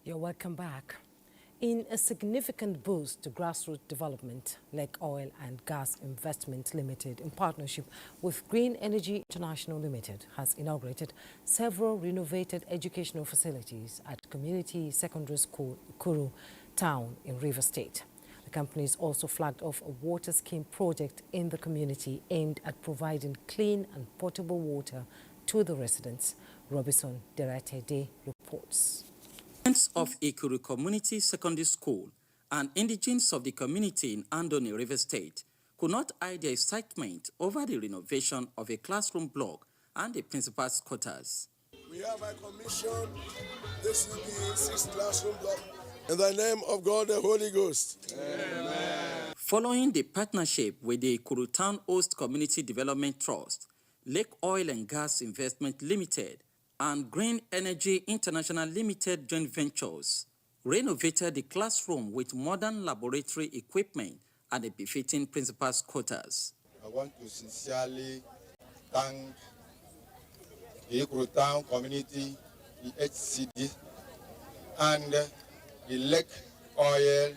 You're welcome back. In a significant boost to grassroots development, Lake Oil and Gas Investment Limited, in partnership with Green Energy International Limited, has inaugurated several renovated educational facilities at Community Secondary School, Ikuru Town in Rivers State. The companies also flagged off a water scheme project in the community aimed at providing clean and potable water to the residents. Robinson Deratede reports. Students of Ikuru Community Secondary School and indigenes of the community in Andoni, River State could not hide their excitement over the renovation of a classroom block and the principal's quarters. We have commissioned this will be 6 classroom block in the name of God the Holy Ghost. Amen. Following the partnership with the Ikuru Town Host Community Development Trust, Lake Oil and Gas Investment Limited and Green Energy International Limited joint ventures renovated the classroom with modern laboratory equipment and a befitting principal's quarters. I want to sincerely thank the Ikuru Town community, the HCD, and the Lake Oil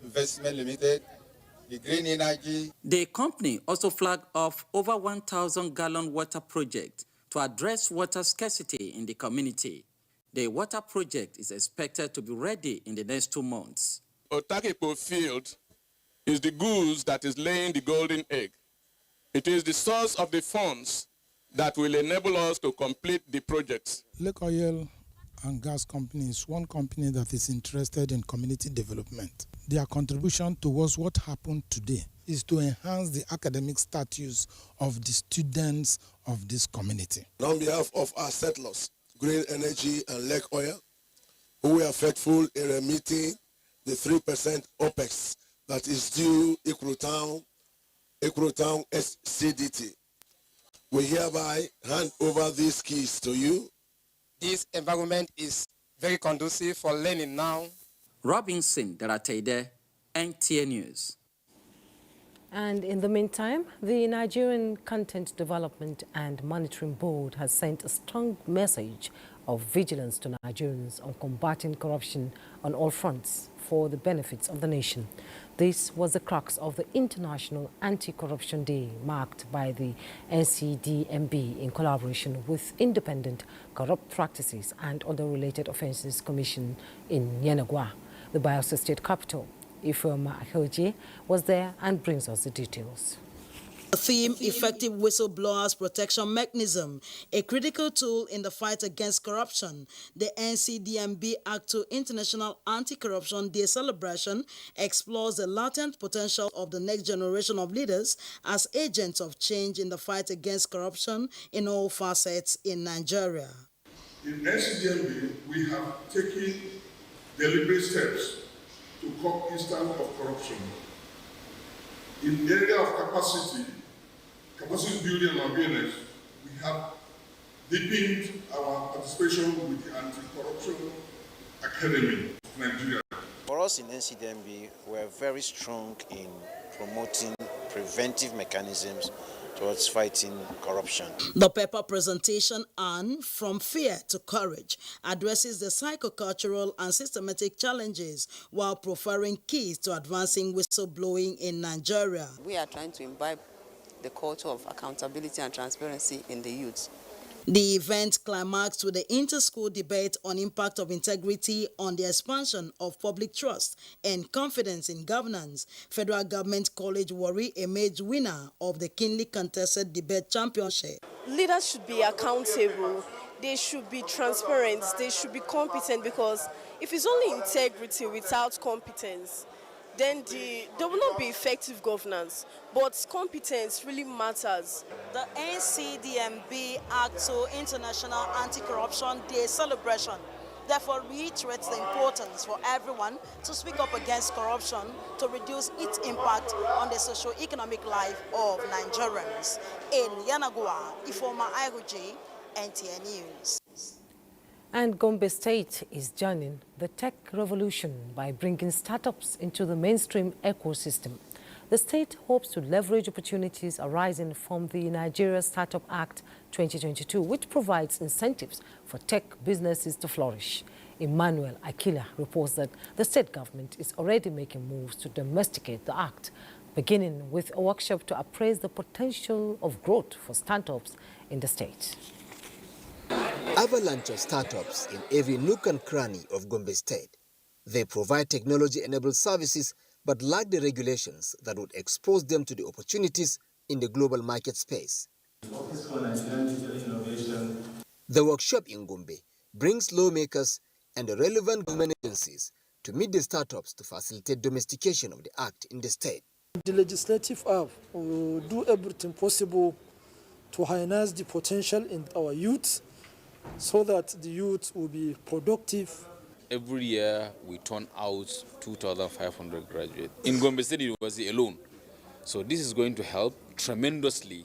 Investment Limited, the Green Energy. The company also flagged off over 1,000-gallon water project to address water scarcity in the community. The water project is expected to be ready in the next 2 months. Otakepo Field is the goose that is laying the golden egg. It is the source of the funds that will enable us to complete the projects. Lake Oil and Gas Company is one company that is interested in community development. Their contribution towards what happened today is to enhance the academic status of the students of this community. On behalf of our settlers, Green Energy and Lake Oil, who were faithful in remitting the 3% OPEX that is due Ikuru Town SCDT, we hereby hand over these keys to you. This environment is very conducive for learning now. Robinson Deratede, NTA News. And in the meantime, the Nigerian Content Development and Monitoring Board has sent a strong message of vigilance to Nigerians on combating corruption on all fronts for the benefits of the nation. This was the crux of the International Anti-Corruption Day marked by the NCDMB in collaboration with Independent Corrupt Practices and Other Related Offences Commission in Yenagoa, the Bayelsa State capital. Ifeoma Ahoje was there and brings us the details. The theme, Effective Whistleblowers Protection Mechanism, a critical tool in the fight against corruption. The NCDMB Act to International Anti-Corruption Day celebration explores the latent potential of the next generation of leaders as agents of change in the fight against corruption in all facets in Nigeria. In NCDMB, we have taken deliberate steps to curb instance of corruption. In the area of capacity building and awareness, we have deepened our participation with the Anti-Corruption Academy of Nigeria. For us in NCDMB, we're very strong in promoting preventive mechanisms towards fighting corruption. The paper presentation on From Fear to Courage addresses the psychocultural and systematic challenges while proffering keys to advancing whistleblowing in Nigeria. We are trying to imbibe the culture of accountability and transparency in the youth. The event climaxed with the inter-school debate on impact of integrity on the expansion of public trust and confidence in governance. Federal Government College Warri emerged winner of the keenly contested debate championship. Leaders should be accountable, they should be transparent, they should be competent, because if it's only integrity without competence, then there will not be effective governance. But competence really matters. The NCDMB Act to International Anti-Corruption Day celebration therefore reiterates the importance for everyone to speak up against corruption to reduce its impact on the socio-economic life of Nigerians. In Yenagoa, Ifeoma Ahoje, NTA News. And Gombe State is joining the tech revolution by bringing startups into the mainstream ecosystem. The state hopes to leverage opportunities arising from the Nigeria Startup Act 2022, which provides incentives for tech businesses to flourish. Emmanuel Akila reports that the state government is already making moves to domesticate the act, beginning with a workshop to appraise the potential of growth for startups in the state. Avalanche of startups in every nook and cranny of Gombe State. They provide technology-enabled services but lack the regulations that would expose them to the opportunities in the global market space. The workshop in Gombe brings lawmakers and the relevant government agencies to meet the startups to facilitate domestication of the act in the state. The legislative app will do everything possible to harness the potential in our youth so that the youth will be productive. Every year we turn out 2,500 graduates in Gombe State University alone. So this is going to help tremendously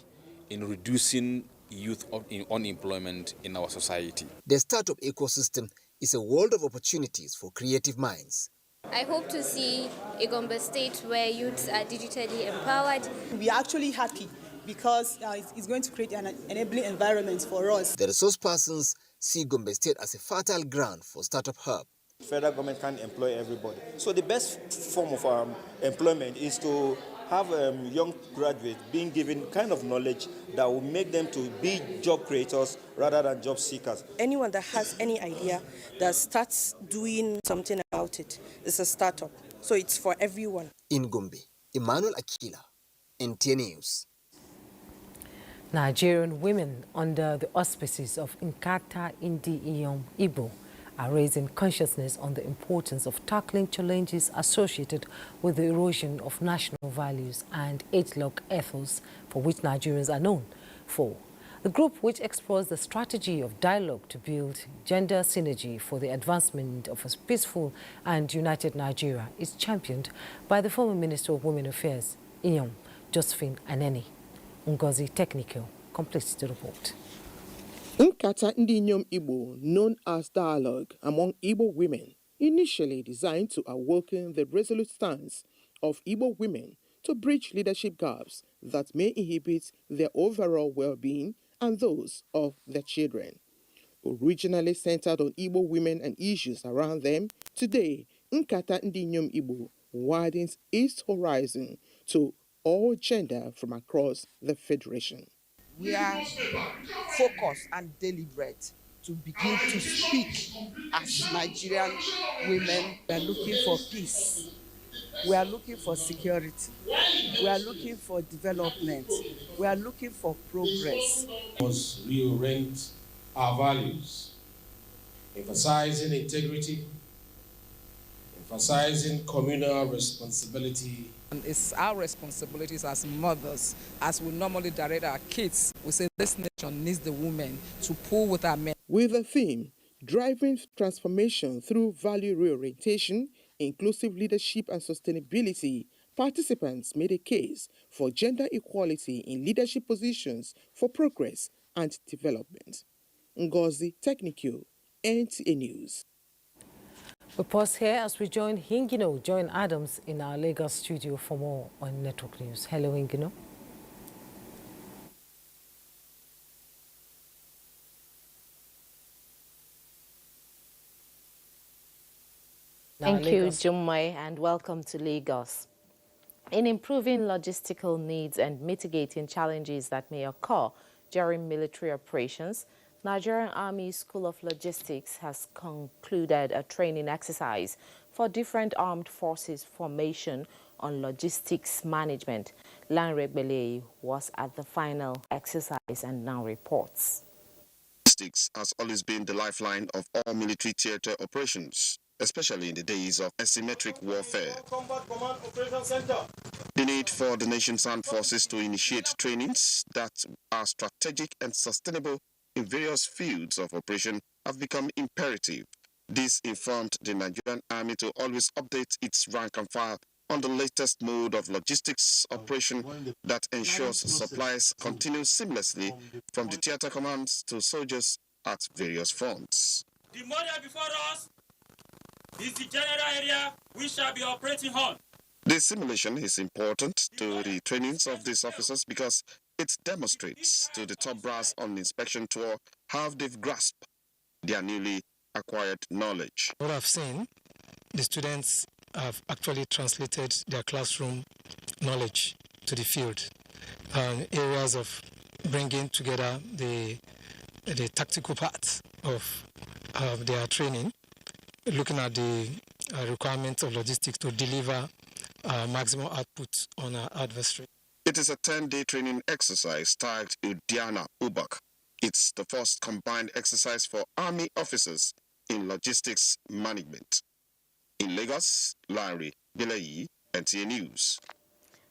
in reducing youth unemployment in our society. The startup ecosystem is a world of opportunities for creative minds. I hope to see a Gombe State where youths are digitally empowered. We are actually happy because it's going to create an enabling environment for us. The resource persons see Gombe State as a fertile ground for startup hub. Federal government can't employ everybody. So the best form of employment is to have young graduates being given kind of knowledge that will make them to be job creators rather than job seekers. Anyone that has any idea that starts doing something about it is a startup. So it's for everyone. In Gombe, Emmanuel Akila, NTA News. Nigerian women under the auspices of Nkata Ndi Igbo are raising consciousness on the importance of tackling challenges associated with the erosion of national values and age-long ethos for which Nigerians are known for. The group, which explores the strategy of dialogue to build gender synergy for the advancement of a peaceful and united Nigeria, is championed by the former Minister of Women Affairs, Inyom Josephine Aneni. Ngozi Technical completes the report. Nkata Ndi Igbo, known as dialogue among Igbo women, initially designed to awaken the resolute stance of Igbo women to bridge leadership gaps that may inhibit their overall well-being and those of their children. Originally centered on Igbo women and issues around them, today Nkata Ndi Igbo widens its horizon to all gender from across the Federation. We are focused and deliberate to begin to speak as Nigerian women. We are looking for peace. We are looking for security. We are looking for development. We are looking for progress. We must reorient our values, emphasizing integrity, emphasizing communal responsibility. And it's our responsibilities as mothers, as we normally direct our kids. We say this nation needs the women to pull with our men. With the theme, driving transformation through value reorientation, inclusive leadership and sustainability, participants made a case for gender equality in leadership positions for progress and development. Ngozi Technical, NTA News. We pause here as we join Hingino Adams in our Lagos studio for more on Network News. Hello, Hingino. Thank you, Jummai, and welcome to Lagos. In improving logistical needs and mitigating challenges that may occur during military operations, Nigerian Army School of Logistics has concluded a training exercise for different armed forces formation on logistics management. Lanre Belay was at the final exercise and now reports. Logistics has always been the lifeline of all military theater operations, especially in the days of asymmetric warfare. The need for the nation's armed forces to initiate trainings that are strategic and sustainable in various fields of operation have become imperative. This informed the Nigerian Army to always update its rank and file on the latest mode of logistics operation that ensures supplies continue seamlessly from the theater commands to soldiers at various fronts. The model before us is the general area we shall be operating on. This simulation is important to the trainings of these officers because it demonstrates to the top brass on the inspection tour how they've grasped their newly acquired knowledge. What I've seen, the students have actually translated their classroom knowledge to the field. Areas of bringing together the tactical parts of their training, looking at the requirements of logistics to deliver maximum output on our adversary. It is a 10-day training exercise tagged Udiana Ubak. It's the first combined exercise for Army officers in logistics management. In Lagos, Larry Bilayi, NTA News.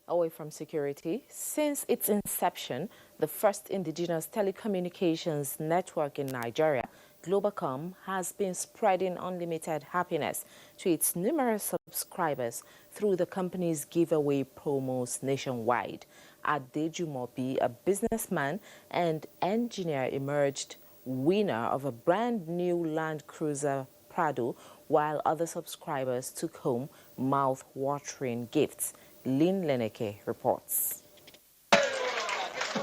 Away from security, since its inception, the first indigenous telecommunications network in Nigeria, Globacom, has been spreading unlimited happiness to its numerous subscribers through the company's giveaway promos nationwide. Adejumobi, a businessman and engineer, emerged winner of a brand new Land Cruiser Prado, while other subscribers took home mouth-watering gifts. Lynn Leneke reports.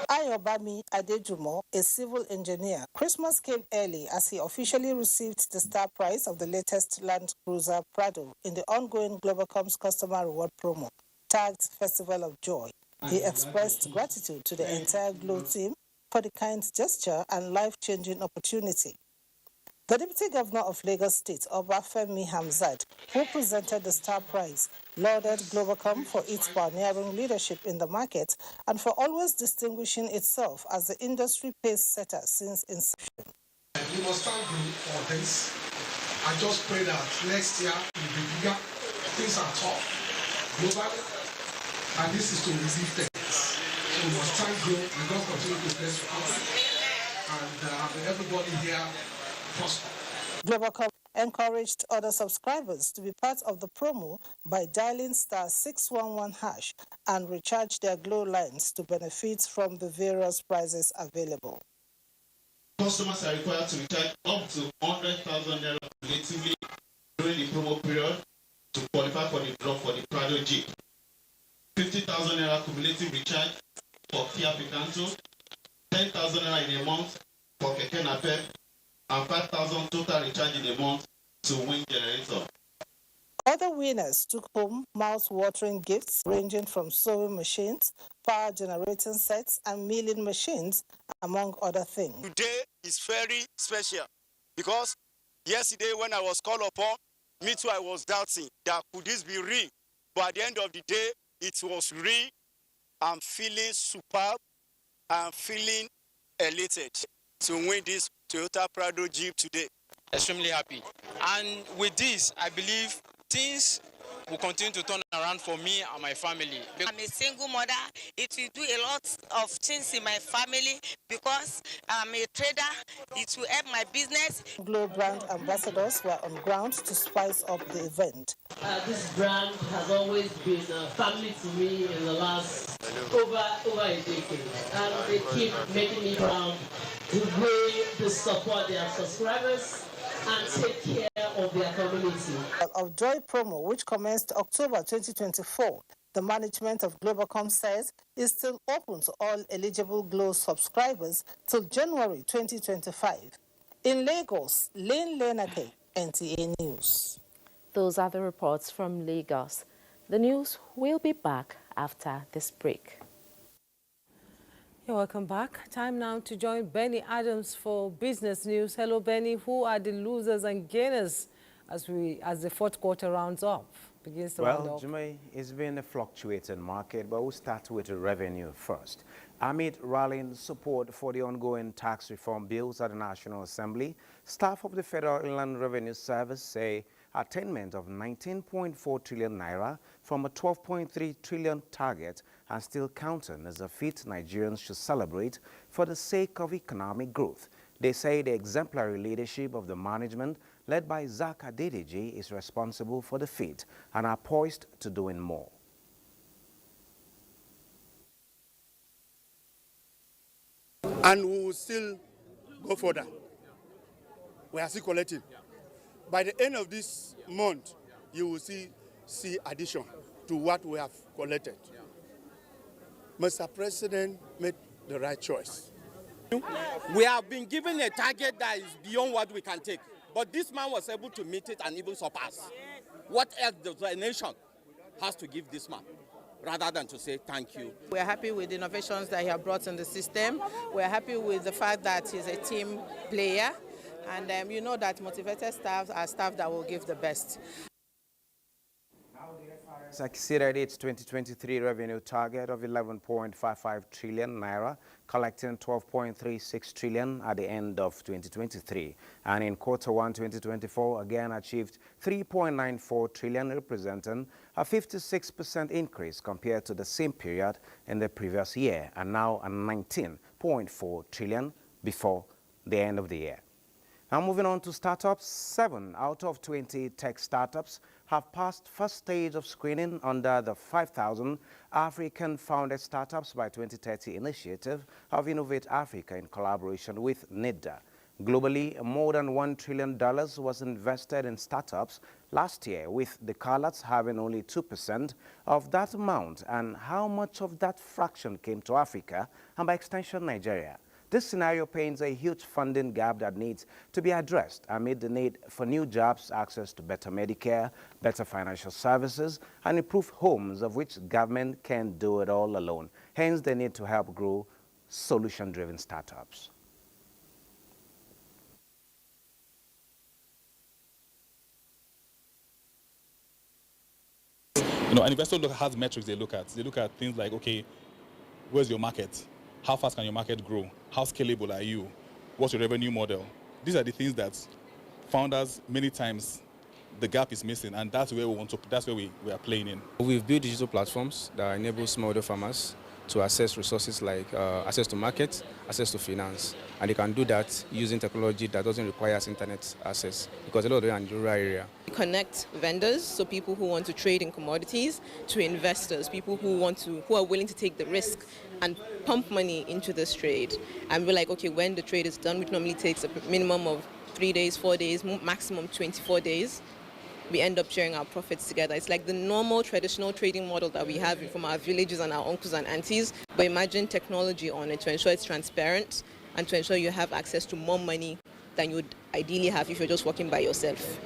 Ayobami Adejumo, a civil engineer. Christmas came early as he officially received the star prize of the latest Land Cruiser Prado in the ongoing Globacom's customer reward promo, tagged Festival of Joy. He expressed gratitude to the entire Glo team for the kind gesture and life-changing opportunity. The Deputy Governor of Lagos State, Obafemi Hamzat, who presented the star prize, lauded Globacom for its pioneering leadership in the market and for always distinguishing itself as the industry pace-setter since inception. We must thank you for this. I just pray that next year will be bigger. Things are tough globally, and this is to receive thanks. So we must thank you and God continue to bless us and everybody here. Globacom encouraged other subscribers to be part of the promo by dialing *611# and recharge their Glo lines to benefit from the various prizes available. Customers are required to recharge up to 100,000 naira cumulatively during the promo period to qualify for the draw for the Prado Jeep. 50,000 naira cumulative recharge for Kia Picanto, 10,000 naira in a month for Keke Napep, and 5,000 total recharge in a month to Wind Generator. Other winners took home mouth-watering gifts ranging from sewing machines, power generating sets, and milling machines, among other things. Today is very special because yesterday when I was called upon, me too, I was doubting that could this be real? But at the end of the day, it was real. I'm feeling superb. I'm feeling elated to win this Toyota Prado Jeep today. Extremely happy. And with this, I believe things will continue to turn around for me and my family. I'm a single mother. It will do a lot of things in my family because I'm a trader. It will help my business. Glo brand ambassadors were on ground to spice up the event. This brand has always been family to me in the last over a decade. And they keep making me proud the way they support their subscribers and take care of their community. Of Joy promo, which commenced October 2024, the management of Globacom says is still open to all eligible Glo subscribers till January 2025. In Lagos, Lane Lenake, NTA News. Those are the reports from Lagos. The news will be back after this break. You're welcome back. Time now to join Benny Adams for business news. Hello, Benny. Who are the losers and gainers as the fourth quarter rounds up? Begins to round up. Jumai, it's been a fluctuating market, but we'll start with the revenue first. Amid rallying support for the ongoing tax reform bills at the National Assembly, staff of the Federal Inland Revenue Service say attainment of 19.4 trillion naira from a 12.3 trillion target and still counting is a feat Nigerians should celebrate for the sake of economic growth. They say the exemplary leadership of the management led by Zak Adedeji is responsible for the feat and are poised to doing more. And we will still go further. We are still collecting. By the end of this month, you will see addition to what we have collected. Mr. President made the right choice. We have been given a target that is beyond what we can take. But this man was able to meet it and even surpass. What else does the nation has to give this man, rather than to say thank you? We're happy with the innovations that he has brought in the system. We're happy with the fact that he's a team player. And you know that motivated staff are staff that will give the best. Exceeded its 2023 revenue target of 11.55 trillion naira, collecting 12.36 trillion at the end of 2023. And in Q1 2024, again achieved 3.94 trillion, representing a 56% increase compared to the same period in the previous year, and now a 19.4 trillion before the end of the year. Now moving on to startups, 7 out of 20 tech startups have passed first stage of screening under the 5,000 African-founded startups by 2030 initiative of Innovate Africa in collaboration with NIDA. Globally, more than $1 trillion was invested in startups last year, with the Carlots having only 2% of that amount. And how much of that fraction came to Africa and by extension Nigeria? This scenario paints a huge funding gap that needs to be addressed amid the need for new jobs, access to better Medicare, better financial services, and improved homes, of which government can't do it all alone. Hence, they need to help grow solution-driven startups. You know, an investor has metrics they look at. They look at things like, okay, where's your market? How fast can your market grow? How scalable are you? What's your revenue model? These are the things that founders, many times, the gap is missing, and that's where we are playing in. We've built digital platforms that enable smallholder farmers to access resources like access to markets, access to finance, and they can do that using technology that doesn't require internet access, because a lot of them are in the rural area. We connect vendors, so people who want to trade in commodities, to investors, people who are willing to take the risk and pump money into this trade. And we're like, okay, when the trade is done, which normally takes a minimum of 3 days, 4 days, maximum 24 days, we end up sharing our profits together. It's like the normal traditional trading model that we have from our villages and our uncles and aunties, but imagine technology on it to ensure it's transparent and to ensure you have access to more money than you would ideally have if you're just working by yourself.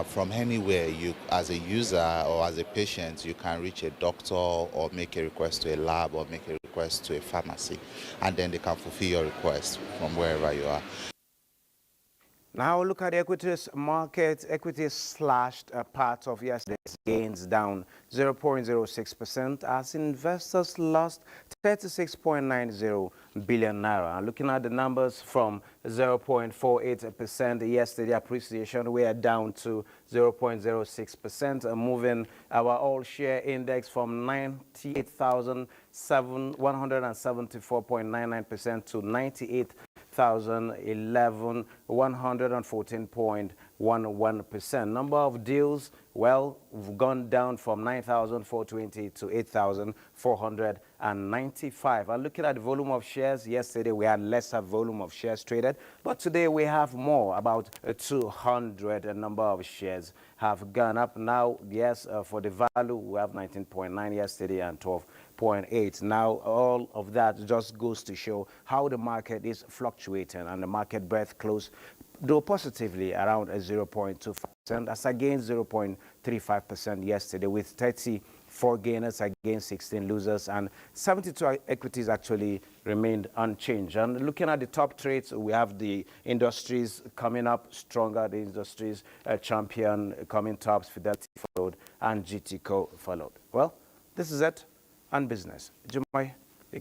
From anywhere, you as a user or as a patient, you can reach a doctor or make a request to a lab or make a request to a pharmacy, and then they can fulfill your request from wherever you are. Now look at the equities market. Equities slashed a part of yesterday's gains, down 0.06% as investors lost 36.90 billion naira. And looking at the numbers from 0.48% yesterday appreciation, we are down to 0.06%, moving our all-share index from 98,174.99% to 114.11%. Number of deals, well, we've gone down from 9,420 to 8,495. And looking at the volume of shares, yesterday we had lesser volume of shares traded, but today we have more, about 200. A number of shares have gone up. Now, yes, for the value, we have 19.9 yesterday and 12.8. Now, all of that just goes to show how the market is fluctuating, and the market breadth closed, though positively, around 0.25%, as against 0.35% yesterday, with 34 gainers against 16 losers, and 72 equities actually remained unchanged. And looking at the top trades, we have the industries coming up stronger. The industries champion coming tops, Fidelity followed, and GTCO followed. Well, this is it on business. Jumai,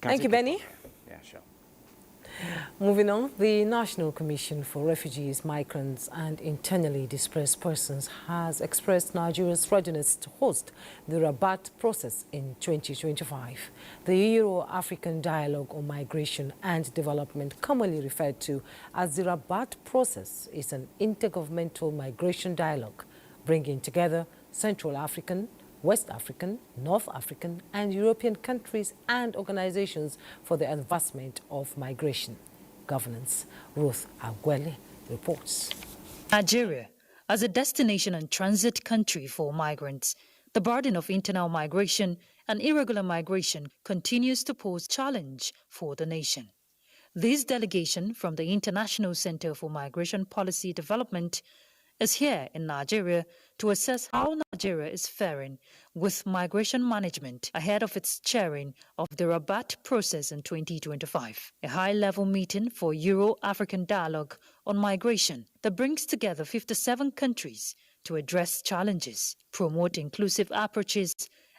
thank you, Benny. Yeah, sure. Moving on, the National Commission for Refugees, Migrants and Internally Displaced Persons has expressed Nigeria's readiness to host the Rabat process in 2025. The Euro-African Dialogue on Migration and Development, commonly referred to as the Rabat process, is an intergovernmental migration dialogue bringing together Central African, West African, North African and European countries and organizations for the advancement of migration governance. Ruth Agwele reports. Nigeria, as a destination and transit country for migrants, the burden of internal migration and irregular migration continues to pose challenge for the nation. This delegation from the International Center for Migration Policy Development is here in Nigeria to assess how Nigeria is faring with migration management ahead of its chairing of the Rabat process in 2025, a high-level meeting for Euro-African dialogue on migration that brings together 57 countries to address challenges, promote inclusive approaches,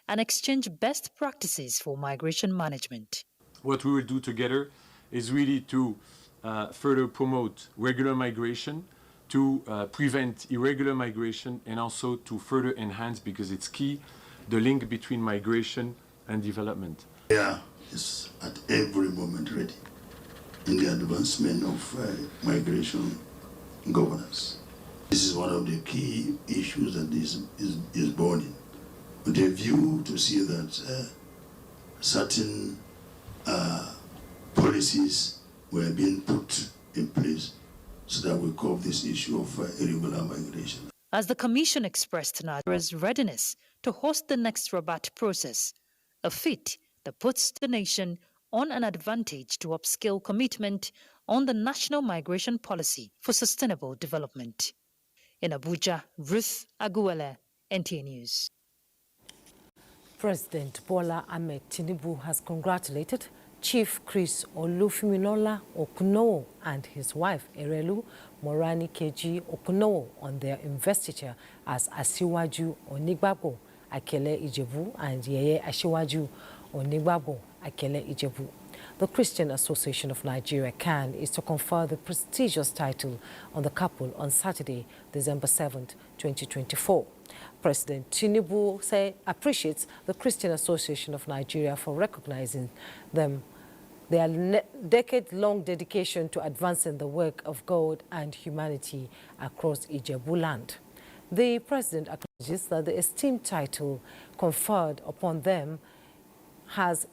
and exchange best practices for migration management. What we will do together is really to further promote regular migration, to prevent irregular migration, and also to further enhance, because it's key, the link between migration and development. Yeah, is at every moment ready in the advancement of migration governance. This is one of the key issues that is burning, with a view to see that certain policies were being put in place so that we curb this issue of irregular migration. As the Commission expressed Nigeria's readiness to host the next Rabat process, a feat that puts the nation on an advantage to upscale commitment on the national migration policy for sustainable development. In Abuja, Ruth Aguwele, NTA News. President Bola Ahmed Tinubu has congratulated Chief Chris Olufiminola Okunowo and his wife Erelu Morani Keji Okunowo on their investiture as Asiwaju Onigbagbo Akele Ijebu and Yeye Asiwaju Onigbagbo Akele Ijebu. The Christian Association of Nigeria, CAN, is to confer the prestigious title on the couple on Saturday, December 7th, 2024. President Tinubu appreciates the Christian Association of Nigeria for recognizing their decade-long dedication to advancing the work of God and humanity across Ijebu land. The president acknowledges that the esteemed title conferred upon them has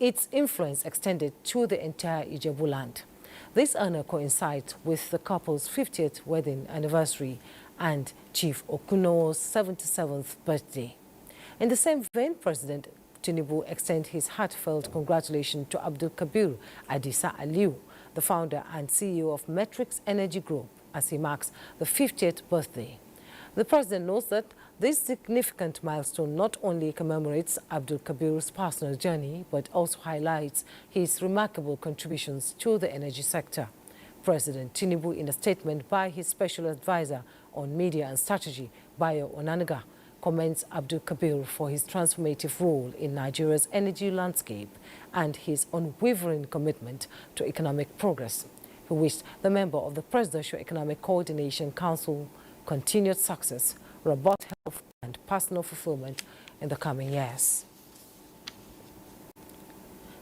its influence extended to the entire Ijebu land. This honor coincides with the couple's 50th wedding anniversary and Chief Okunowo's 77th birthday. In the same vein, President Tinubu extends his heartfelt congratulations to Abdul Kabir Adisa Aliu, the founder and CEO of Metrics Energy Group, as he marks the 50th birthday. The president notes that this significant milestone not only commemorates Abdul Kabir's personal journey, but also highlights his remarkable contributions to the energy sector. President Tinubu, in a statement by his special advisor on media and strategy, Bayo Onanaga, commends Abdul Kabir for his transformative role in Nigeria's energy landscape and his unwavering commitment to economic progress. He wished the member of the Presidential Economic Coordination Council continued success, robust health, and personal fulfillment in the coming years.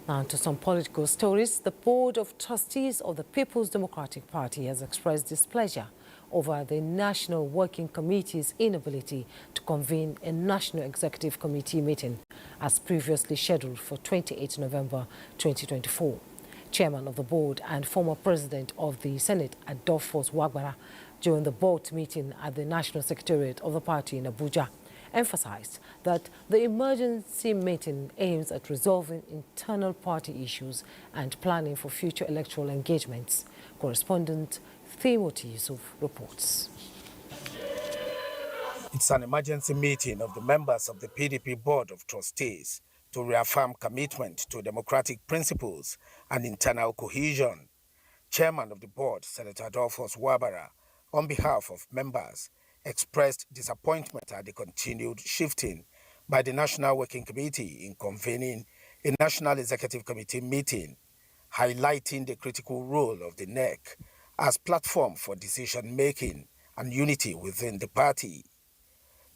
Now to some political stories. The Board of Trustees of the People's Democratic Party has expressed displeasure over the National Working Committee's inability to convene a National Executive Committee meeting as previously scheduled for 28 November 2024. Chairman of the board and former President of the Senate, Adolphus Wagbara, during the board meeting at the National Secretariat of the party in Abuja, emphasized that the emergency meeting aims at resolving internal party issues and planning for future electoral engagements. Correspondent Timothy Yusuf reports. It's an emergency meeting of the members of the PDP Board of Trustees to reaffirm commitment to democratic principles and internal cohesion. Chairman of the board, Senator Adolphus Wabara, on behalf of members, expressed disappointment at the continued shifting by the National Working Committee in convening a National Executive Committee meeting, highlighting the critical role of the NEC as platform for decision-making and unity within the party.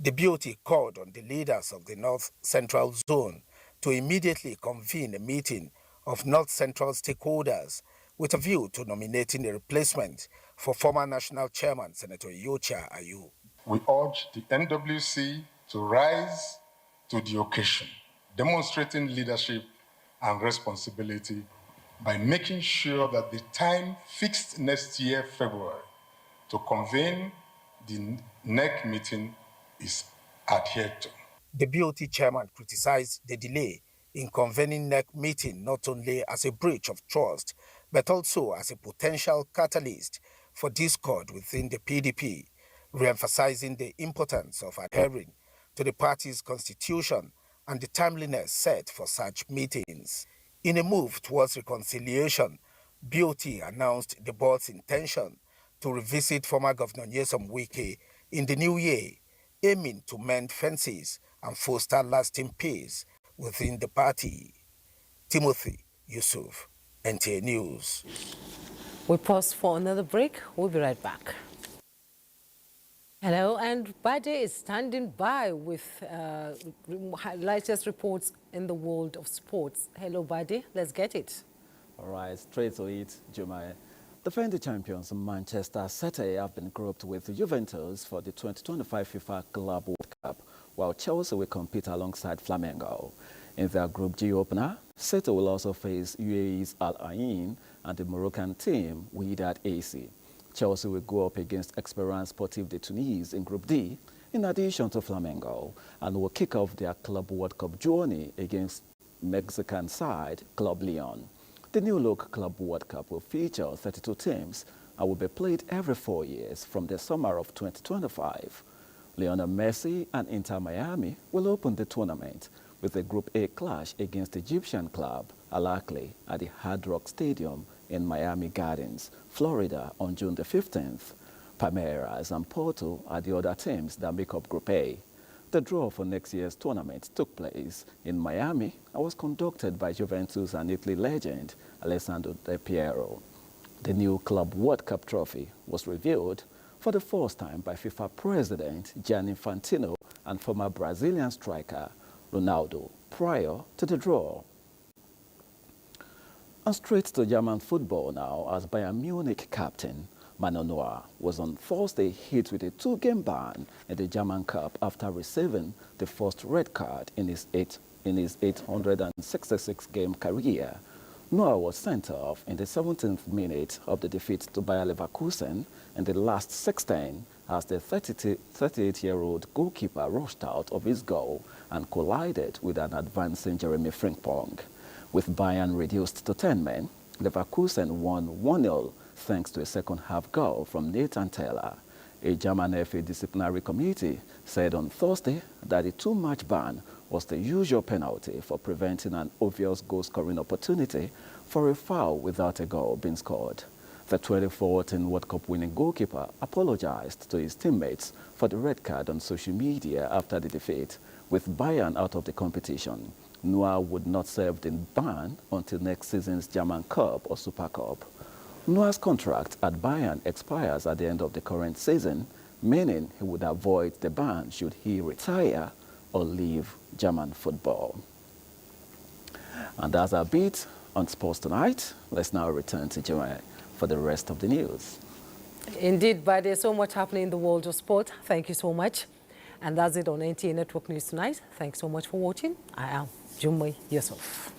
The BOT called on the leaders of the North Central Zone to immediately convene a meeting of North Central stakeholders with a view to nominating a replacement for former National Chairman Senator Yocha Ayu. We urge the NWC to rise to the occasion, demonstrating leadership and responsibility by making sure that the time fixed next year, February, to convene the NEC meeting is adhered to. The BOT chairman criticized the delay in convening NEC meeting not only as a breach of trust, but also as a potential catalyst for discord within the PDP, re-emphasizing the importance of adhering to the party's constitution and the timeliness set for such meetings. In a move towards reconciliation, BOT announced the board's intention to revisit former Governor Nyesom Wike in the new year, aiming to mend fences and foster lasting peace within the party. Timothy Yusuf, NTA News. We pause for another break. We'll be right back. Hello, and Bade is standing by with latest reports in the world of sports. Hello, Bade, let's get it. All right, straight to it, Jumai. Defending champions Manchester City have been grouped with Juventus for the 2025 FIFA Club World Cup, while Chelsea will compete alongside Flamengo. In their Group G opener, City will also face UAE's Al Ain and the Moroccan team Wydad AC. Chelsea will go up against Esperance Sportive de Tunis in Group D, in addition to Flamengo, and will kick off their Club World Cup journey against Mexican side Club Leon. The new look Club World Cup will feature 32 teams and will be played every 4 years from the summer of 2025. Lionel Messi and Inter Miami will open the tournament with a Group A clash against Egyptian club Al Ahly at the Hard Rock Stadium in Miami Gardens, Florida on June the 15th. Palmeiras and Porto are the other teams that make up Group A. The draw for next year's tournament took place in Miami and was conducted by Juventus and Italy legend Alessandro Del Piero. The new Club World Cup trophy was revealed for the first time by FIFA President Gianni Infantino and former Brazilian striker Ronaldo prior to the draw. And straight to German football now, as Bayern Munich captain Manuel Neuer was on Thursday hit with a 2-game ban in the German Cup after receiving the first red card in his 866-game career. Neuer was sent off in the 17th minute of the defeat to Bayer Leverkusen in the last 16 as the 38-year-old goalkeeper rushed out of his goal and collided with an advancing Jeremy Frimpong. With Bayern reduced to 10 men, Leverkusen won 1-0 thanks to a second-half goal from Nathan Taylor. A German FA disciplinary committee said on Thursday that the 2-match ban was the usual penalty for preventing an obvious goal-scoring opportunity for a foul without a goal being scored. The 2014 World Cup winning goalkeeper apologized to his teammates for the red card on social media after the defeat. With Bayern out of the competition, Neuer would not serve the ban until next season's German Cup or Super Cup. Neuer's contract at Bayern expires at the end of the current season, meaning he would avoid the ban should he retire or leave German football. And that's our beat on sports tonight. Let's now return to Joanne for the rest of the news. Indeed, but there's so much happening in the world of sport. Thank you so much. And that's it on NTA Network News tonight. Thanks so much for watching. I am Jumai Yusuf.